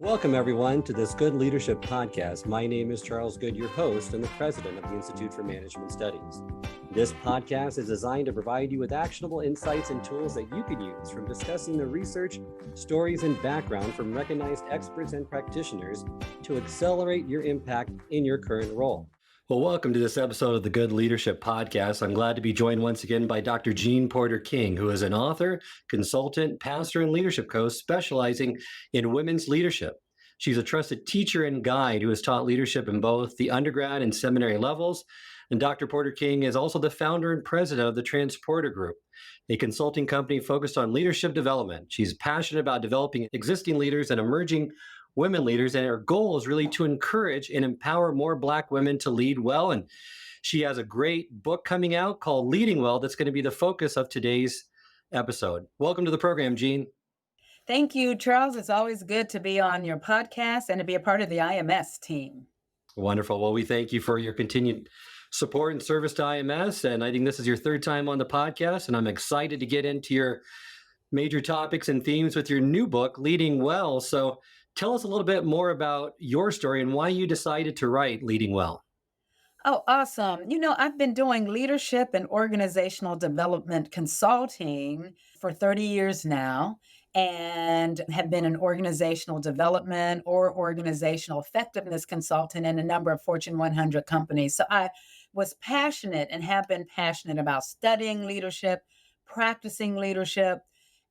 Welcome, everyone, to this Good Leadership Podcast. My name is Charles Good, your host and the president of the Institute for Management Studies. This podcast is designed to provide you with actionable insights and tools that you can use from discussing the research, stories, and background from recognized experts and practitioners to accelerate your impact in your current role. Well, welcome to this episode of the Good Leadership Podcast. I'm glad to be joined once again by Dr. Jeanne Porter King, who is an author, consultant, pastor, and leadership coach specializing in women's leadership. She's a trusted teacher and guide who has taught leadership in both the undergrad and seminary levels. And Dr. Porter King is also the founder and president of the Transporter Group, a consulting company focused on leadership development. She's passionate about developing existing leaders and emerging women leaders, and her goal is really to encourage and empower more Black women to lead well. And she has a great book coming out called Leading Well that's going to be the focus of today's episode. Welcome to the program, Jeanne. Thank you, Charles. It's always good to be on your podcast and to be a part of the IMS team. Wonderful. Well, we thank you for your continued support and service to IMS. And I think this is your third time on the podcast, and I'm excited to get into your major topics and themes with your new book, Leading Well. So tell us a little bit more about your story and why you decided to write Leading Well. Oh, awesome. I've been doing leadership and organizational development consulting for 30 years now and have been an organizational development or organizational effectiveness consultant in a number of Fortune 100 companies. So I was passionate and have been passionate about studying leadership, practicing leadership,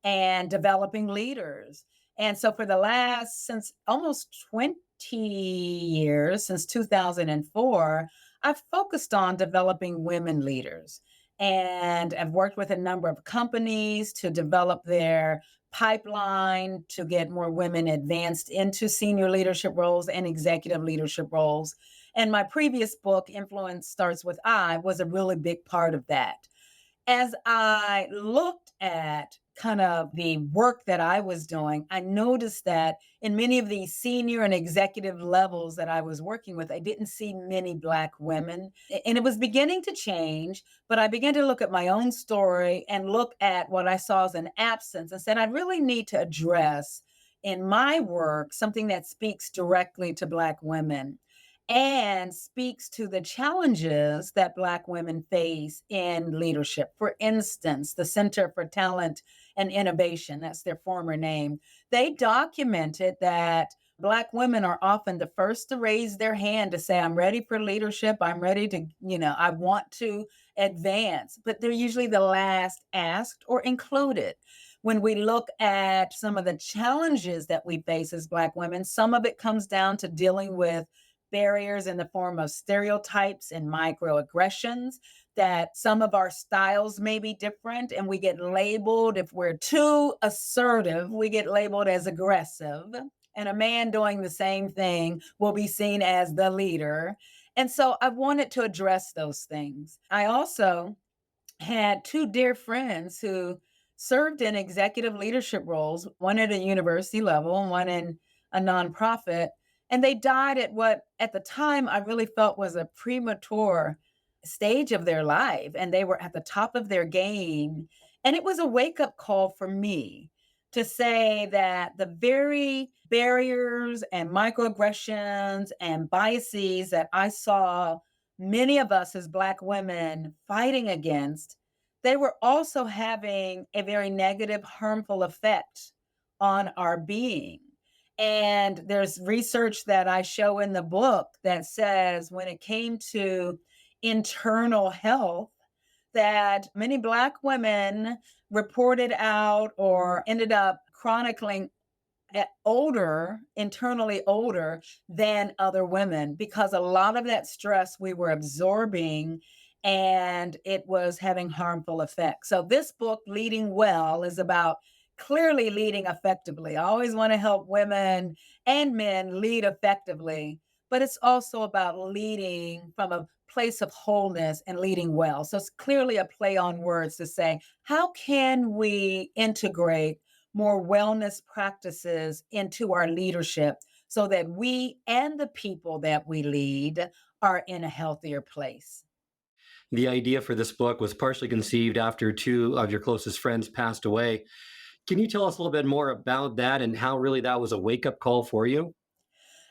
and developing leaders. And so for the last, since almost 20 years, since 2004, I've focused on developing women leaders. And I've worked with a number of companies to develop their pipeline to get more women advanced into senior leadership roles and executive leadership roles. And my previous book, Influence Starts With I, was a really big part of that. As I looked at kind of the work that I was doing, I noticed that in many of these senior and executive levels that I was working with, I didn't see many Black women. And it was beginning to change, but I began to look at my own story and look at what I saw as an absence and said, I really need to address in my work something that speaks directly to Black women and speaks to the challenges that Black women face in leadership. For instance, the Center for Talent and Innovation, that's their former name, they documented that Black women are often the first to raise their hand to say, I'm ready for leadership. I'm ready to, I want to advance, but they're usually the last asked or included. When we look at some of the challenges that we face as Black women, some of it comes down to dealing with barriers in the form of stereotypes and microaggressions, that some of our styles may be different and we get labeled, if we're too assertive, we get labeled as aggressive. And a man doing the same thing will be seen as the leader. And so I wanted to address those things. I also had two dear friends who served in executive leadership roles, one at a university level and one in a nonprofit. And they died at what at the time I really felt was a premature stage of their life. And they were at the top of their game. And it was a wake-up call for me to say that the very barriers and microaggressions and biases that I saw many of us as Black women fighting against, they were also having a very negative, harmful effect on our being. And there's research that I show in the book that says when it came to internal health, that many Black women reported out or ended up chronicling internally older than other women, because a lot of that stress we were absorbing and it was having harmful effects. So this book, Leading Well, is about clearly leading effectively. I always want to help women and men lead effectively, but it's also about leading from a place of wholeness and leading well. So it's clearly a play on words to say, how can we integrate more wellness practices into our leadership so that we and the people that we lead are in a healthier place? The idea for this book was partially conceived after two of your closest friends passed away. Can you tell us a little bit more about that and how really that was a wake up call for you?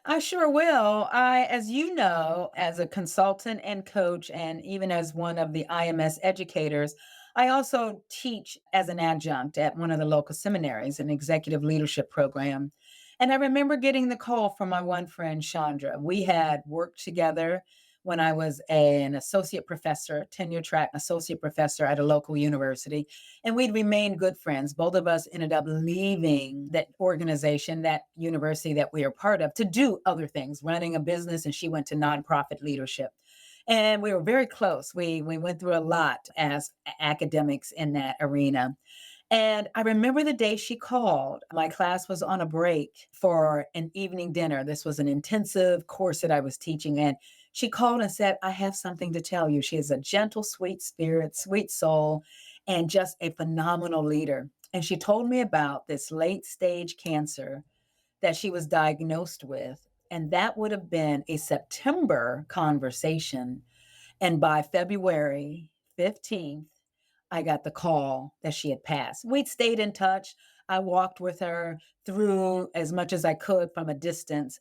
I sure will. As you know, as a consultant and coach, and even as one of the IMS educators, I also teach as an adjunct at one of the local seminaries, an executive leadership program. And I remember getting the call from my one friend, Chandra. We had worked together when I was an associate professor, tenure track associate professor at a local university, and we'd remained good friends. Both of us ended up leaving that organization, that university that we are part of, to do other things, running a business, and she went to nonprofit leadership. And we were very close. We went through a lot as academics in that arena. And I remember the day she called. My class was on a break for an evening dinner. This was an intensive course that I was teaching. And she called and said, I have something to tell you. She is a gentle, sweet spirit, sweet soul, and just a phenomenal leader. And she told me about this late stage cancer that she was diagnosed with. And that would have been a September conversation. And by February 15th, I got the call that she had passed. We'd stayed in touch. I walked with her through as much as I could from a distance.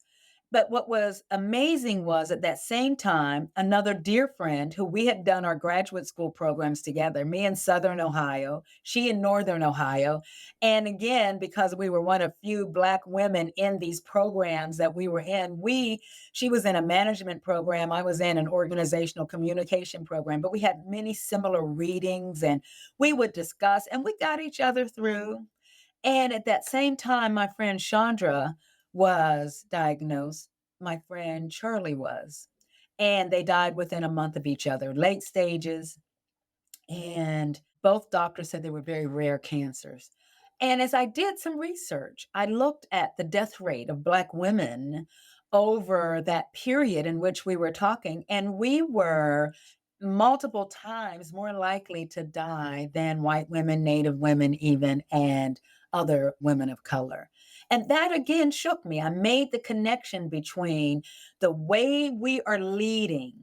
But what was amazing was at that same time, another dear friend who we had done our graduate school programs together, me in Southern Ohio, she in Northern Ohio. And again, because we were one of few Black women in these programs that we were in, she was in a management program, I was in an organizational communication program, but we had many similar readings and we would discuss and we got each other through. And at that same time, my friend Chandra was diagnosed. My friend Charlie was. And they died within a month of each other, late stages. And both doctors said they were very rare cancers. And as I did some research, I looked at the death rate of Black women over that period in which we were talking, and we were multiple times more likely to die than white women, Native women, even, and other women of color. And that again shook me. I made the connection between the way we are leading,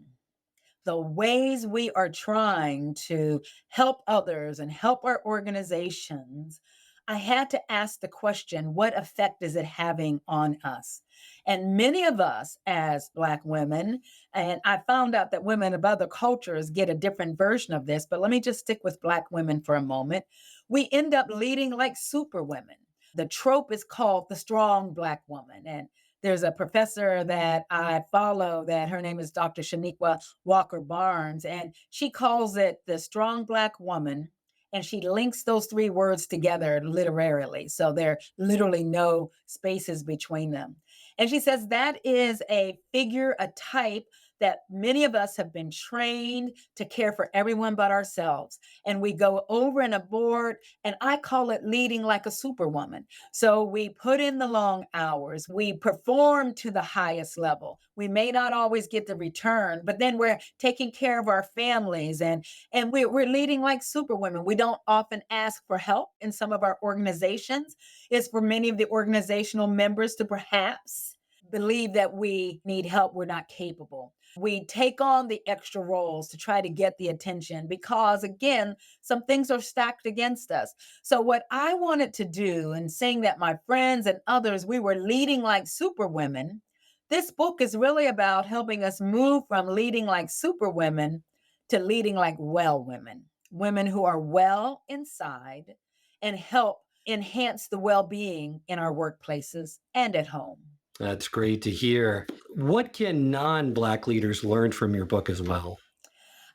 the ways we are trying to help others and help our organizations, I had to ask the question, what effect is it having on us? And many of us as Black women, and I found out that women of other cultures get a different version of this, but let me just stick with Black women for a moment. We end up leading like super women. The trope is called the strong Black woman. And there's a professor that I follow that her name is Dr. Shaniqua Walker Barnes, and she calls it the strong Black woman. And she links those three words together literarily. So there are literally no spaces between them. And she says that is a figure, a type that many of us have been trained to care for everyone but ourselves. And we go over and aboard, and I call it leading like a superwoman. So we put in the long hours, we perform to the highest level. We may not always get the return, but then we're taking care of our families and we're leading like superwomen. We don't often ask for help in some of our organizations. It's for many of the organizational members to perhaps believe that we need help, we're not capable. We take on the extra roles to try to get the attention because, again, some things are stacked against us. So, what I wanted to do, and saying that my friends and others, we were leading like superwomen, this book is really about helping us move from leading like superwomen to leading like well women, women who are well inside and help enhance the well being in our workplaces and at home. That's great to hear. What can non Black leaders learn from your book as well?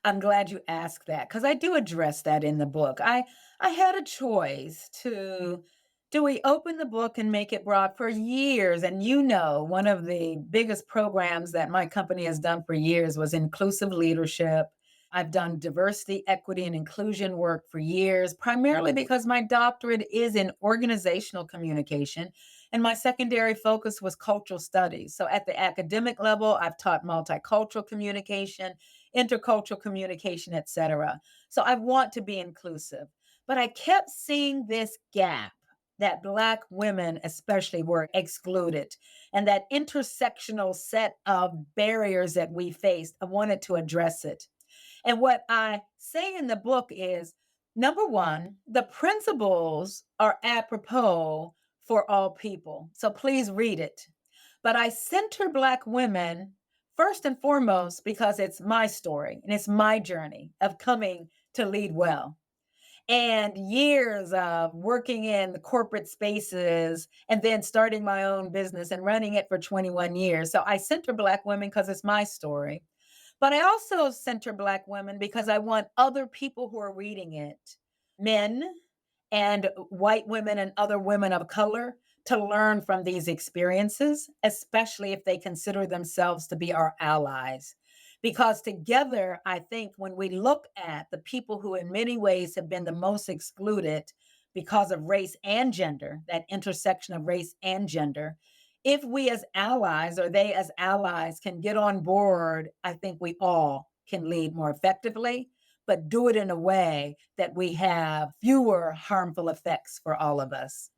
I'm glad you asked that because I do address that in the book. I had a choice to do we open the book and make it broad for years? And you know, one of the biggest programs that my company has done for years was inclusive leadership. I've done diversity, equity, and inclusion work for years, primarily because my doctorate is in organizational communication. And my secondary focus was cultural studies. So at the academic level, I've taught multicultural communication, intercultural communication, etc. So I want to be inclusive. But I kept seeing this gap that Black women, especially, were excluded, and that intersectional set of barriers that we faced. I wanted to address it. And what I say in the book is Number one, the principles are apropos for all people. So please read it. But I center Black women first and foremost because it's my story and it's my journey of coming to lead well. And years of working in the corporate spaces and then starting my own business and running it for 21 years. So I center Black women because it's my story. But I also center Black women because I want other people who are reading it, men and white women and other women of color, to learn from these experiences, especially if they consider themselves to be our allies. Because together, I think when we look at the people who, in many ways, have been the most excluded because of race and gender, that intersection of race and gender, if we as allies or they as allies can get on board, I think we all can lead more effectively, but do it in a way that we have fewer harmful effects for all of us.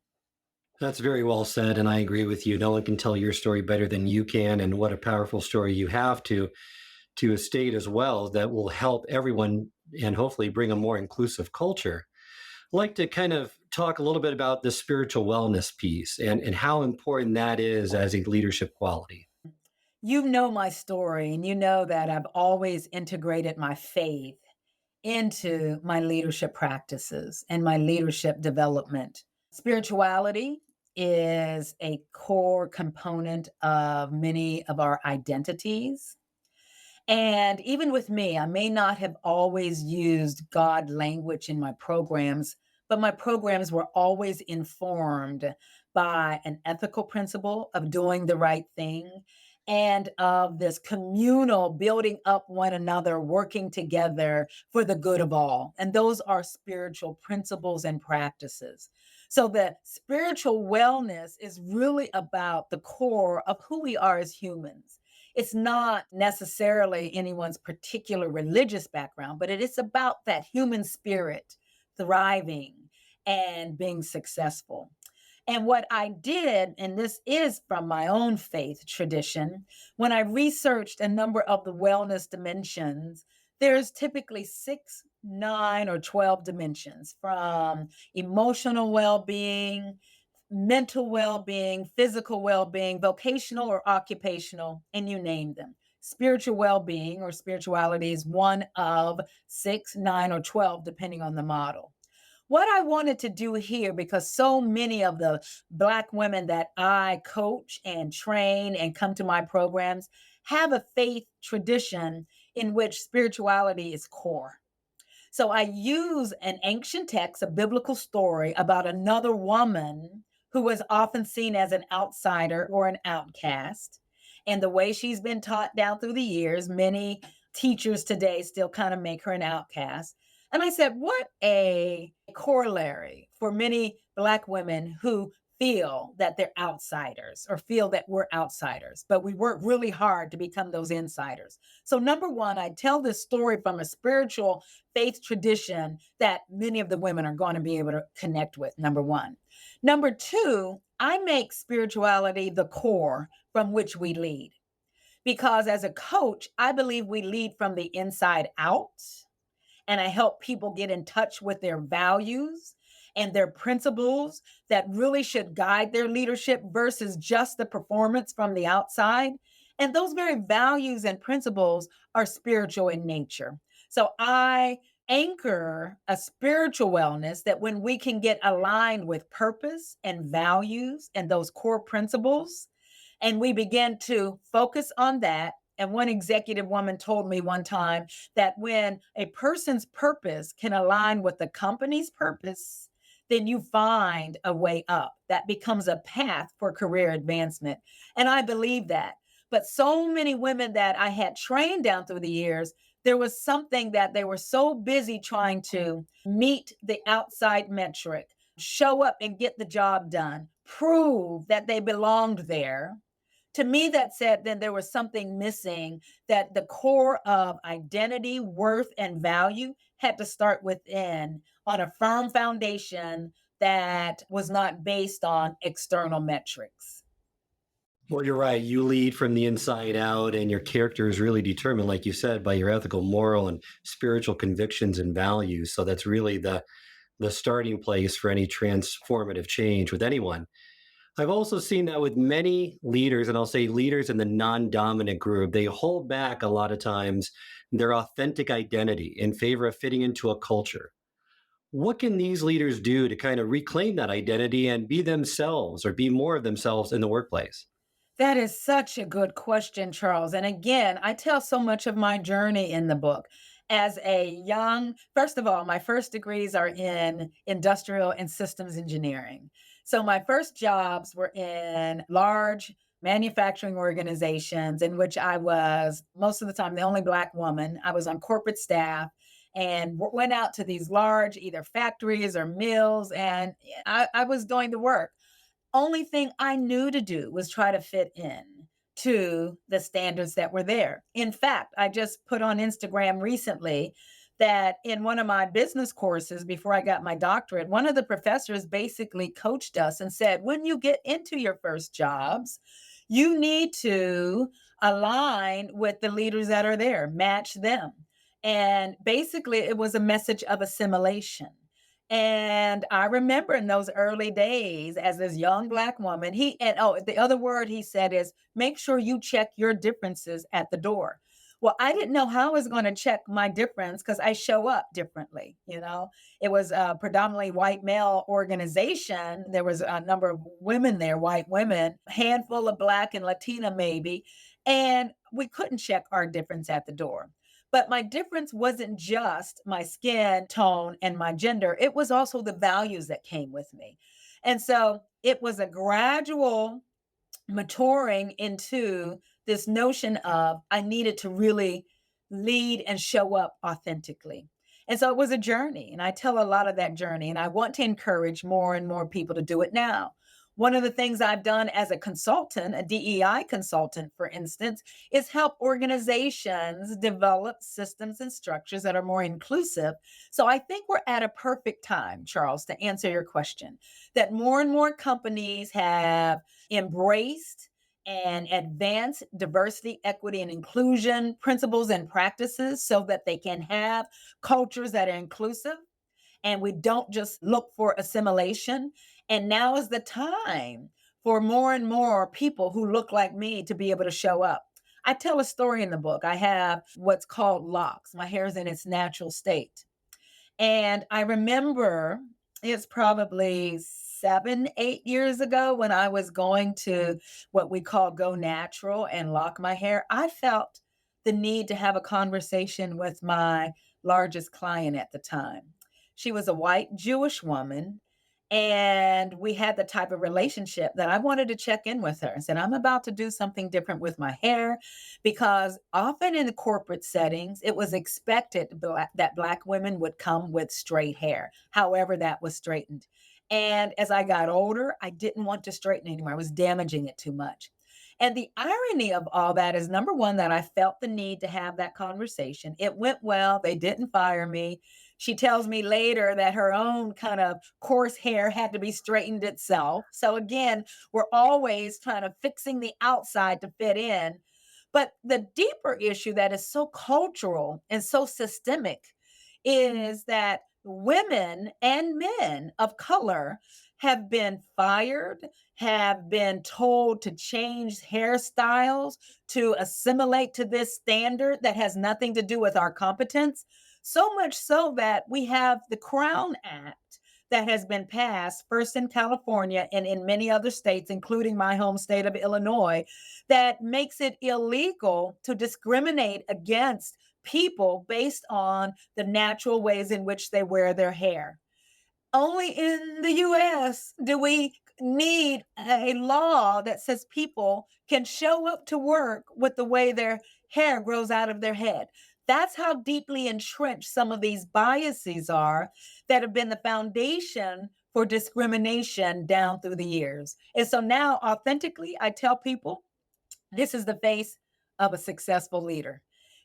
That's very well said, and I agree with you. No one can tell your story better than you can, and what a powerful story you have to state as well that will help everyone and hopefully bring a more inclusive culture. I'd like to kind of talk a little bit about the spiritual wellness piece and how important that is as a leadership quality. You know my story, and you know that I've always integrated my faith into my leadership practices and my leadership development. Spirituality is a core component of many of our identities. And even with me, I may not have always used God language in my programs, but my programs were always informed by an ethical principle of doing the right thing and of this communal building up one another, working together for the good of all. And those are spiritual principles and practices. So the spiritual wellness is really about the core of who we are as humans. It's not necessarily anyone's particular religious background, but it is about that human spirit thriving and being successful. And what I did, and this is from my own faith tradition, when I researched a number of the wellness dimensions, there's typically six, nine, or 12 dimensions from emotional well being, mental well being, physical well being, vocational or occupational, and you name them. Spiritual well being or spirituality is one of six, nine, or 12, depending on the model. What I wanted to do here, because so many of the Black women that I coach and train and come to my programs have a faith tradition in which spirituality is core. So I use an ancient text, a biblical story about another woman who was often seen as an outsider or an outcast. And the way she's been taught down through the years, many teachers today still kind of make her an outcast. And I said, what a corollary for many Black women who feel that they're outsiders or feel that we're outsiders, but we work really hard to become those insiders. So, number one, I tell this story from a spiritual faith tradition that many of the women are going to be able to connect with, number one. Number two, I make spirituality the core from which we lead. Because as a coach, I believe we lead from the inside out, and I help people get in touch with their values and their principles that really should guide their leadership versus just the performance from the outside. And those very values and principles are spiritual in nature. So I anchor a spiritual wellness that when we can get aligned with purpose and values and those core principles, and we begin to focus on that. And one executive woman told me one time that when a person's purpose can align with the company's purpose, then you find a way up. That becomes a path for career advancement. And I believe that. But so many women that I had trained down through the years, there was something that they were so busy trying to meet the outside metric, show up and get the job done, prove that they belonged there. To me, that said, then there was something missing, that the core of identity, worth, and value had to start within on a firm foundation that was not based on external metrics. Well, you're right. You lead from the inside out, and your character is really determined, like you said, by your ethical, moral, and spiritual convictions and values. So that's really the starting place for any transformative change with anyone. I've also seen that with many leaders, and I'll say leaders in the non dominant group, they hold back a lot of times their authentic identity in favor of fitting into a culture. What can these leaders do to kind of reclaim that identity and be themselves or be more of themselves in the workplace? That is such a good question, Charles. And again, I tell so much of my journey in the book. As a young, first of all, my first degrees are in industrial and systems engineering. So my first jobs were in large manufacturing organizations in which I was most of the time the only Black woman. I was on corporate staff and went out to these large either factories or mills, and I was doing the work. Only thing I knew to do was try to fit in to the standards that were there. In fact, I just put on Instagram recently that in one of my business courses before I got my doctorate, one of the professors basically coached us and said, when you get into your first jobs, you need to align with the leaders that are there, match them. And basically, it was a message of assimilation. And I remember in those early days as this young Black woman, and oh, the other word he said is make sure you check your differences at the door. Well, I didn't know how I was going to check my difference because I show up differently. It was a predominantly white male organization. There was a number of women there, white women, handful of Black and Latina maybe. And we couldn't check our difference at the door. But my difference wasn't just my skin tone and my gender, it was also the values that came with me. And so it was a gradual maturing into this notion of I needed to really lead and show up authentically. And so it was a journey, and I tell a lot of that journey, and I want to encourage more and more people to do it now. One of the things I've done as a consultant, a DEI consultant, for instance, is help organizations develop systems and structures that are more inclusive. So I think we're at a perfect time, Charles, to answer your question, that more and more companies have embraced and advance diversity, equity, and inclusion principles and practices so that they can have cultures that are inclusive and we don't just look for assimilation. And now is the time for more and more people who look like me to be able to show up. I tell a story in the book. I have what's called locks. My hair is in its natural state. And I remember it's probably 7, 8 years ago when I was going to what we call go natural and lock my hair. I felt the need to have a conversation with my largest client at the time. She was a white Jewish woman. And we had the type of relationship that I wanted to check in with her and said, I'm about to do something different with my hair because often in the corporate settings, it was expected that Black women would come with straight hair, however, that was straightened. And as I got older, I didn't want to straighten anymore. I was damaging it too much. And the irony of all that is number one, that I felt the need to have that conversation. It went well. They didn't fire me. She tells me later that her own kind of coarse hair had to be straightened itself. So again, we're always trying to fixing the outside to fit in. But the deeper issue that is so cultural and so systemic is that women and men of color have been fired, have been told to change hairstyles to assimilate to this standard that has nothing to do with our competence. So much so that we have the Crown Act that has been passed first in California and in many other states, including my home state of Illinois, that makes it illegal to discriminate against people based on the natural ways in which they wear their hair. Only in the US do we need a law that says people can show up to work with the way their hair grows out of their head. That's how deeply entrenched some of these biases are that have been the foundation for discrimination down through the years. And so now, authentically, I tell people this is the face of a successful leader.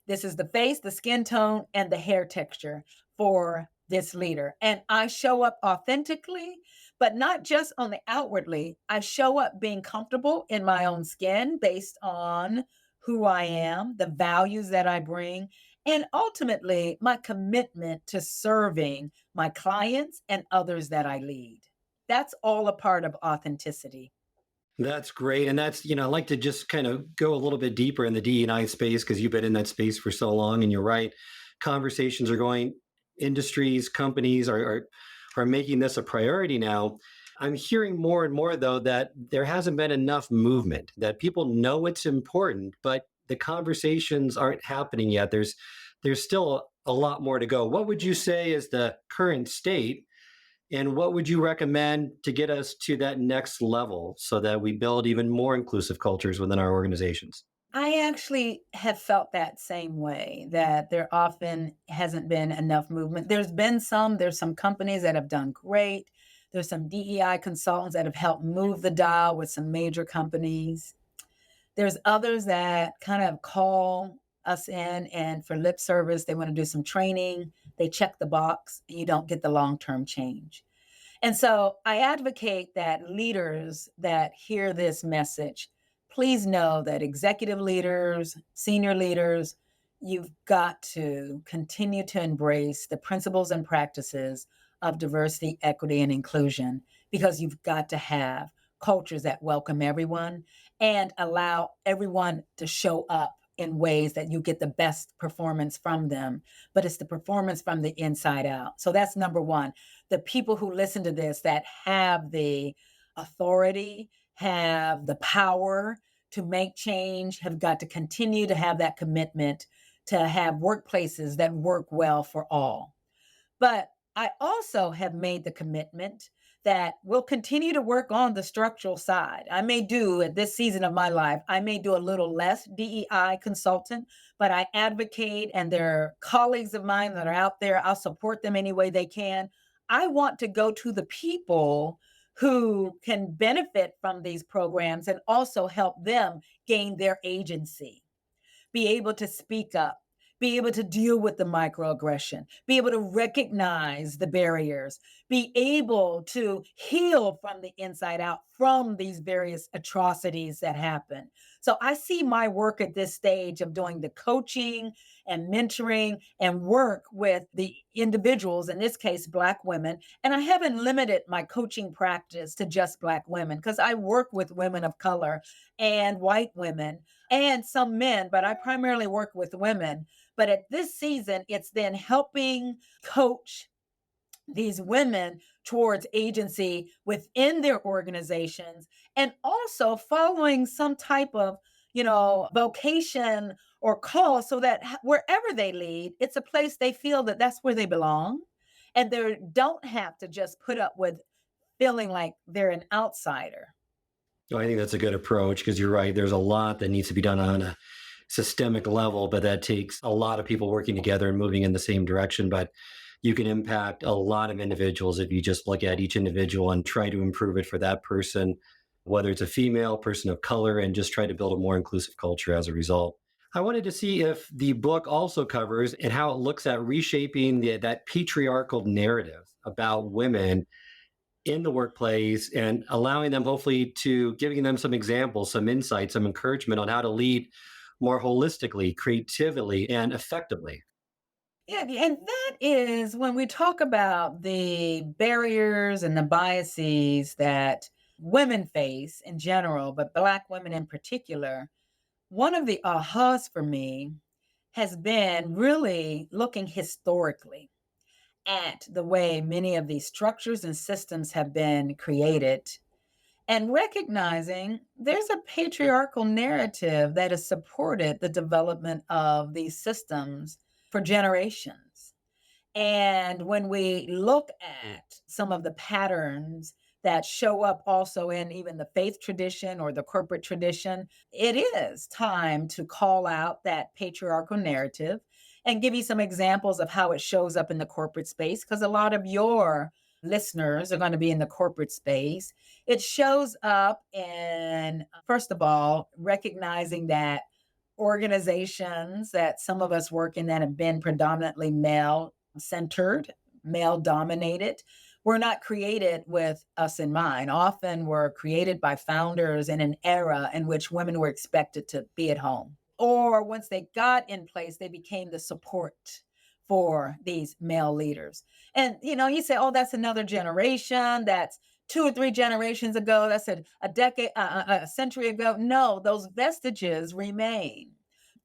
This is the face, the skin tone, and the hair texture for this leader. And I show up authentically but not just on the outwardly. I show up being comfortable in my own skin based on who I am, the values that I bring, and ultimately my commitment to serving my clients and others that I lead. That's all a part of authenticity. That's great. And that's, I'd like to just kind of go a little bit deeper in the DEI space because you've been in that space for so long. And you're right. Conversations are going, industries, companies are making this a priority now. I'm hearing more and more, though, that there hasn't been enough movement, that people know it's important, but the conversations aren't happening yet. There's still a lot more to go. What would you say is the current state? And what would you recommend to get us to that next level so that we build even more inclusive cultures within our organizations? I actually have felt that same way, that there often hasn't been enough movement. There's some companies that have done great. There's some DEI consultants that have helped move the dial with some major companies. There's others that kind of call us in and for lip service, they want to do some training. They check the box and you don't get the long-term change. And so I advocate that leaders that hear this message, please know that executive leaders, senior leaders, you've got to continue to embrace the principles and practices of diversity, equity, and inclusion because you've got to have cultures that welcome everyone and allow everyone to show up in ways that you get the best performance from them. But it's the performance from the inside out. So that's number one. The people who listen to this that have the authority, have the power to make change, have got to continue to have that commitment to have workplaces that work well for all. But I also have made the commitment that we'll continue to work on the structural side. I may do at this season of my life, I may do a little less DEI consultant, but I advocate, and there are colleagues of mine that are out there. I'll support them any way they can. I want to go to the people who can benefit from these programs and also help them gain their agency, be able to speak up, be able to deal with the microaggression, be able to recognize the barriers, be able to heal from the inside out from these various atrocities that happen. So I see my work at this stage of doing the coaching and mentoring and work with the individuals, in this case, Black women. And I haven't limited my coaching practice to just Black women because I work with women of color and white women and some men, but I primarily work with women. But at this season, it's then helping coach these women towards agency within their organizations and also following some type of, vocation or call so that wherever they lead, it's a place they feel that that's where they belong. And they don't have to just put up with feeling like they're an outsider. I think that's a good approach because you're right. There's a lot that needs to be done on a systemic level, but that takes a lot of people working together and moving in the same direction. But you can impact a lot of individuals if you just look at each individual and try to improve it for that person, whether it's a female, person of color, and just try to build a more inclusive culture as a result. I wanted to see if the book also covers and how it looks at reshaping that patriarchal narrative about women in the workplace and allowing them, hopefully, to giving them some examples, some insights, some encouragement on how to lead more holistically, creatively, and effectively. Yeah, and that is when we talk about the barriers and the biases that women face in general, but Black women in particular. One of the ahas for me has been really looking historically at the way many of these structures and systems have been created and recognizing there's a patriarchal narrative that has supported the development of these systems for generations. And when we look at some of the patterns that show up also in even the faith tradition or the corporate tradition, it is time to call out that patriarchal narrative and give you some examples of how it shows up in the corporate space, because a lot of your listeners are going to be in the corporate space. It shows up in, first of all, recognizing that organizations that some of us work in that have been predominantly male centered, male dominated, were not created with us in mind. Often were created by founders in an era in which women were expected to be at home. Or once they got in place, they became the support for these male leaders. And you say, oh, that's another generation. That's 2 or 3 generations ago. That's a decade, a century ago. No, those vestiges remain.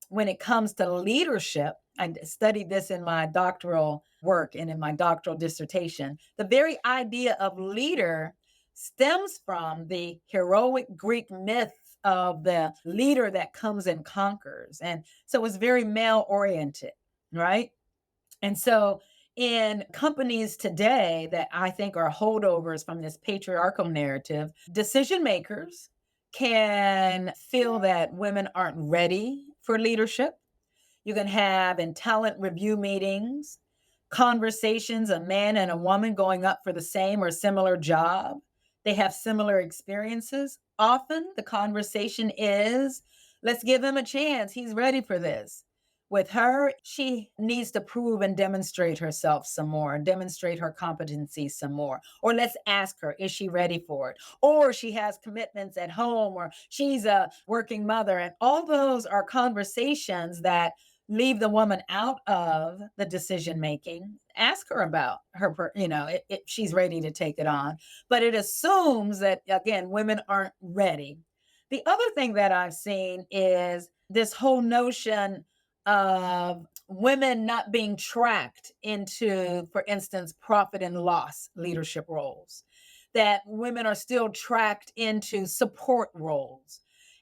When it comes to leadership, I studied this in my doctoral work and in my doctoral dissertation. The very idea of leader stems from the heroic Greek myth of the leader that comes and conquers. And so it's very male oriented, right? And so in companies today that I think are holdovers from this patriarchal narrative, decision makers can feel that women aren't ready for leadership. You can have in talent review meetings, conversations, a man and a woman going up for the same or similar job. They have similar experiences. Often the conversation is, let's give him a chance. He's ready for this. With her, she needs to prove and demonstrate herself some more, demonstrate her competency some more. Or let's ask her, is she ready for it? Or she has commitments at home, or she's a working mother. And all those are conversations that leave the woman out of the decision making. Ask her about her, if she's ready to take it on. But it assumes that, again, women aren't ready. The other thing that I've seen is this whole notion of women not being tracked into, for instance, profit and loss leadership roles, that women are still tracked into support roles.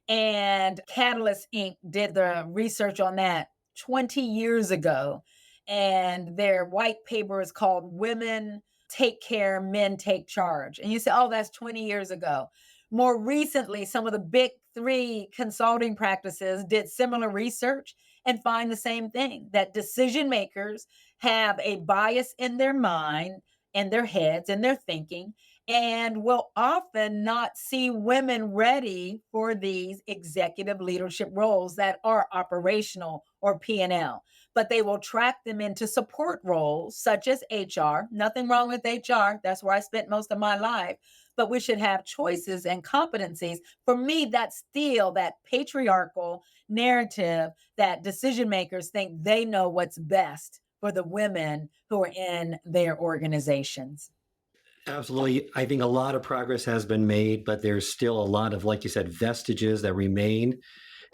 And Catalyst Inc. did the research on that 20 years ago. And their white paper is called Women Take Care, Men Take Charge. And you say, oh, that's 20 years ago. More recently, some of the big three consulting practices did similar research and find the same thing, that decision makers have a bias in their mind, in their heads, in their thinking, and will often not see women ready for these executive leadership roles that are operational or P&L. But they will track them into support roles such as HR. Nothing wrong with HR. That's where I spent most of my life. But we should have choices and competencies. For me, that's still that patriarchal narrative that decision makers think they know what's best for the women who are in their organizations. Absolutely. I think a lot of progress has been made, but there's still a lot of, like you said, vestiges that remain.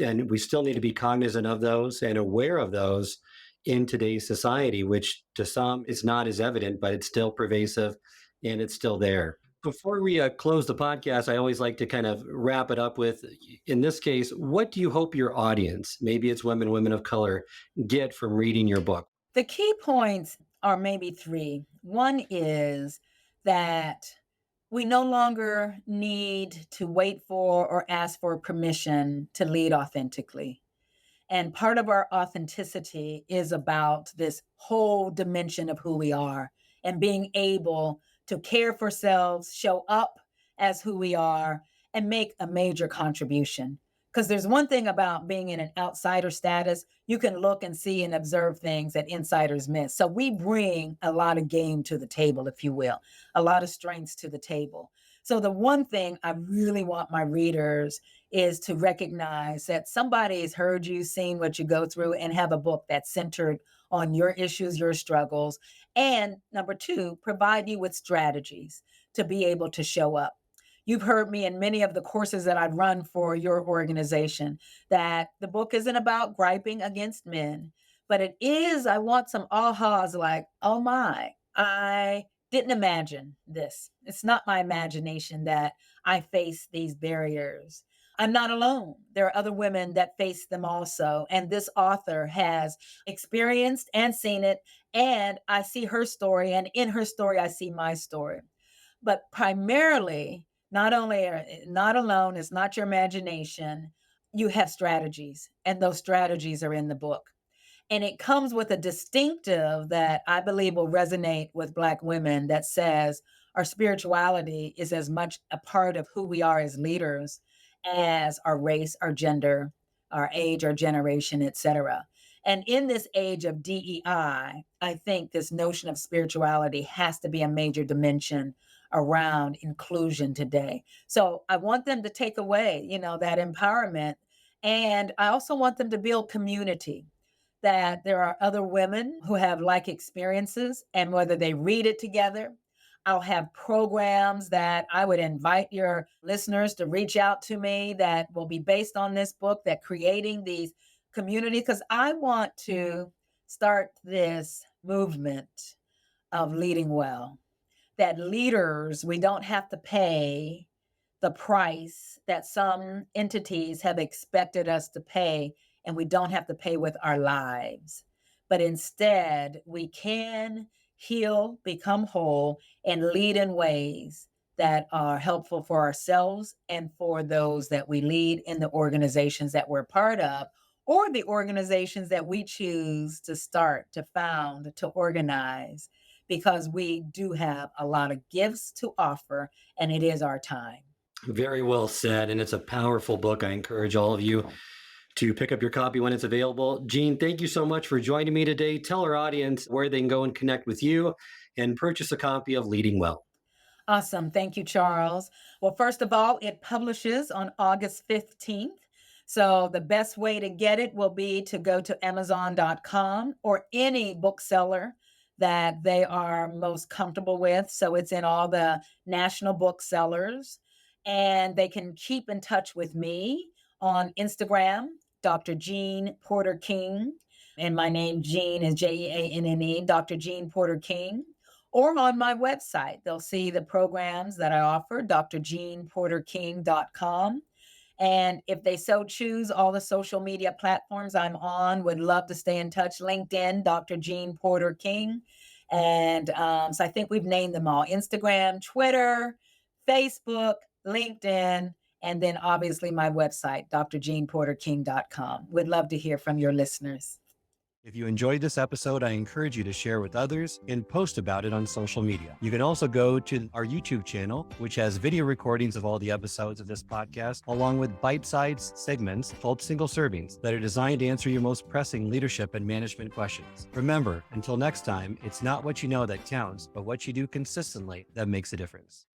And we still need to be cognizant of those and aware of those in today's society, which to some is not as evident, but it's still pervasive and it's still there. Before we close the podcast, I always like to kind of wrap it up with, in this case, what do you hope your audience, maybe it's women, women of color, get from reading your book? The key points are maybe three. One is that we no longer need to wait for or ask for permission to lead authentically. And part of our authenticity is about this whole dimension of who we are and being able to care for selves, show up as who we are, and make a major contribution. Because there's one thing about being in an outsider status, you can look and see and observe things that insiders miss. So we bring a lot of game to the table, if you will, a lot of strengths to the table. So the one thing I really want my readers is to recognize that somebody has heard you, seen what you go through, and have a book that's centered on your issues, your struggles. And number two, provide you with strategies to be able to show up. You've heard me in many of the courses that I've run for your organization that the book isn't about griping against men, but it is, I want some ahas like, oh my, I didn't imagine this. It's not my imagination that I face these barriers. I'm not alone. There are other women that face them also. And this author has experienced and seen it. And I see her story. And in her story, I see my story. But primarily, not only are not alone, it's not your imagination. You have strategies, and those strategies are in the book. And it comes with a distinctive that I believe will resonate with Black women that says our spirituality is as much a part of who we are as leaders as our race, our gender, our age, our generation, etc. And in this age of DEI, I think this notion of spirituality has to be a major dimension around inclusion today. So I want them to take away, that empowerment. And I also want them to build community, that there are other women who have like experiences, and whether they read it together. I'll have programs that I would invite your listeners to reach out to me that will be based on this book, that creating these communities, because I want to start this movement of leading well, that leaders, we don't have to pay the price that some entities have expected us to pay, and we don't have to pay with our lives. But instead, we can heal, become whole, and lead in ways that are helpful for ourselves and for those that we lead in the organizations that we're part of, or the organizations that we choose to start, to found, to organize, because we do have a lot of gifts to offer, and it is our time. Very well said. And it's a powerful book. I encourage all of you to pick up your copy when it's available. Jeanne, thank you so much for joining me today. Tell our audience where they can go and connect with you and purchase a copy of Leading Well. Awesome. Thank you, Charles. Well, first of all, it publishes on August 15th. So the best way to get it will be to go to Amazon.com or any bookseller that they are most comfortable with. So it's in all the national booksellers. And they can keep in touch with me on Instagram, Dr. Jeanne Porter King. And my name, Jeanne, is Jeanne, Dr. Jeanne Porter King. Or on my website, they'll see the programs that I offer, drjeanneporterking.com. And if they so choose, all the social media platforms I'm on, would love to stay in touch. LinkedIn, Dr. Jeanne Porter King. And so I think we've named them all: Instagram, Twitter, Facebook, LinkedIn, and then obviously my website, drjeanneporterking.com. We'd love to hear from your listeners. If you enjoyed this episode, I encourage you to share with others and post about it on social media. You can also go to our YouTube channel, which has video recordings of all the episodes of this podcast, along with bite-sized segments called single servings that are designed to answer your most pressing leadership and management questions. Remember, until next time, it's not what you know that counts, but what you do consistently that makes a difference.